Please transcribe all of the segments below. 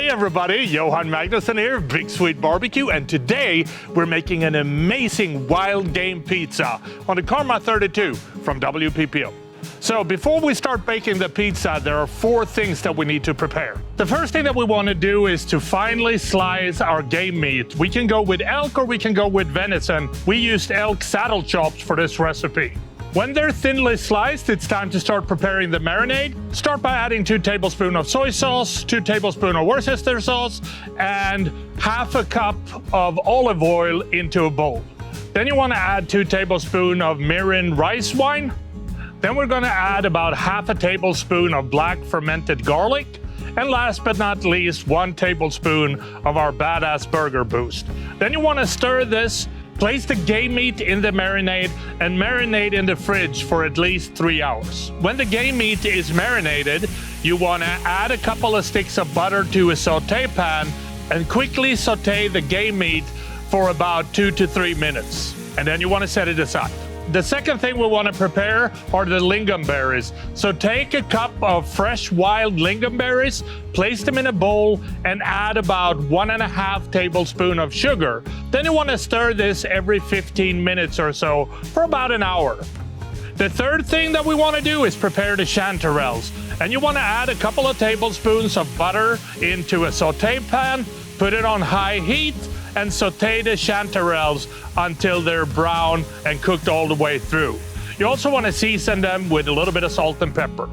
Hey everybody, Johan Magnusson here, Big Swede Barbecue, and today we're making an amazing wild game pizza on the Karma 32 from WPPO. So before we start baking the pizza, there are 4 things that we need to prepare. The first thing that we want to do is to finely slice our game meat. We can go with elk or we can go with venison. We used elk saddle chops for this recipe. When they're thinly sliced, it's time to start preparing the marinade. Start by adding 2 tablespoons of soy sauce, 2 tablespoons of Worcester sauce, and half a cup of olive oil into a bowl. Then you want to add 2 tablespoons of mirin rice wine. Then we're going to add about half a tablespoon of black fermented garlic. And last but not least, 1 tablespoon of our badass burger boost. Then you want to stir this. Place the game meat in the marinade and marinate in the fridge for at least 3 hours. When the game meat is marinated, you want to add a couple of sticks of butter to a saute pan and quickly saute the game meat for about 2 to 3 minutes. And then you want to set it aside. The second thing we want to prepare are the Lingam berries. So take a cup of fresh wild Lingam berries, place them in a bowl, and add about 1.5 tablespoons of sugar. Then you want to stir this every 15 minutes or so for about an hour. The third thing that we want to do is prepare the chanterelles. And you want to add a couple of tablespoons of butter into a saute pan, put it on high heat, and saute the chanterelles until they're brown and cooked all the way through. You also want to season them with a little bit of salt and pepper.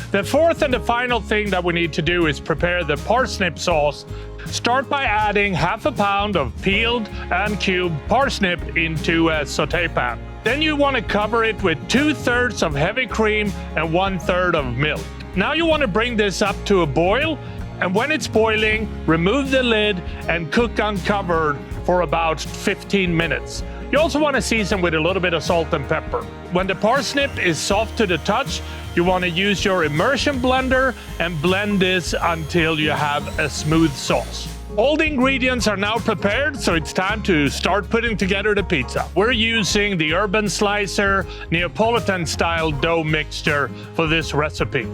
The fourth and the final thing that we need to do is prepare the parsnip sauce. Start by adding half a pound of peeled and cubed parsnip into a saute pan. Then you want to cover it with 2/3 of heavy cream and 1/3 of milk. Now you want to bring this up to a boil. And when it's boiling, remove the lid and cook uncovered for about 15 minutes. You also want to season with a little bit of salt and pepper. When the parsnip is soft to the touch, you want to use your immersion blender and blend this until you have a smooth sauce. All the ingredients are now prepared, so it's time to start putting together the pizza. We're using the Urban Slicer Neapolitan-style dough mixture for this recipe.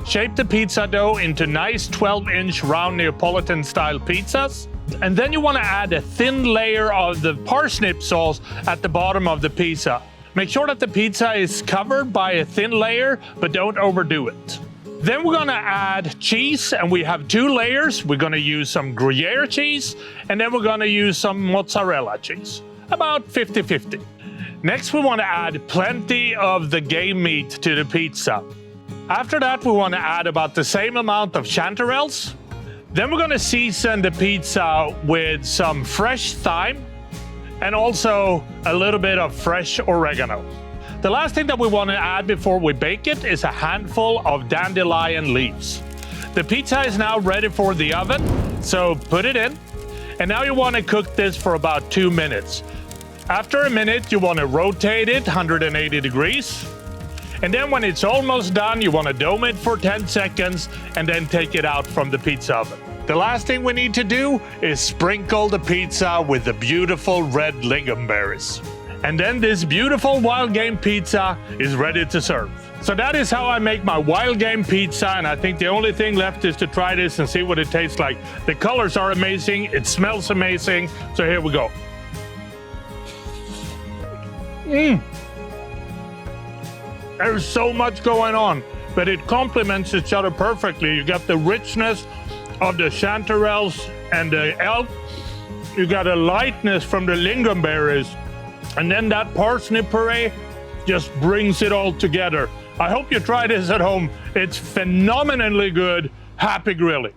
Shape the pizza dough into nice 12-inch round Neapolitan-style pizzas. And then you want to add a thin layer of the parsnip sauce at the bottom of the pizza. Make sure that the pizza is covered by a thin layer, but don't overdo it. Then we're going to add cheese, and we have 2 layers. We're going to use some Gruyere cheese, and then we're going to use some mozzarella cheese, about 50-50. Next, we want to add plenty of the game meat to the pizza. After that, we want to add about the same amount of chanterelles. Then we're going to season the pizza with some fresh thyme and also a little bit of fresh oregano. The last thing that we want to add before we bake it is a handful of dandelion leaves. The pizza is now ready for the oven, so put it in. And now you want to cook this for about 2 minutes. After a minute, you want to rotate it 180 degrees. And then when it's almost done, you want to dome it for 10 seconds and then take it out from the pizza oven. The last thing we need to do is sprinkle the pizza with the beautiful red Lingam berries. And then this beautiful wild game pizza is ready to serve. So that is how I make my wild game pizza, and I think the only thing left is to try this and see what it tastes like. The colors are amazing, it smells amazing, so here we go. There's so much going on, but it complements each other perfectly. You got the richness of the chanterelles and the elk. You got a lightness from the Lingam berries. And then that parsnip puree just brings it all together. I hope you try this at home. It's phenomenally good. Happy grilling.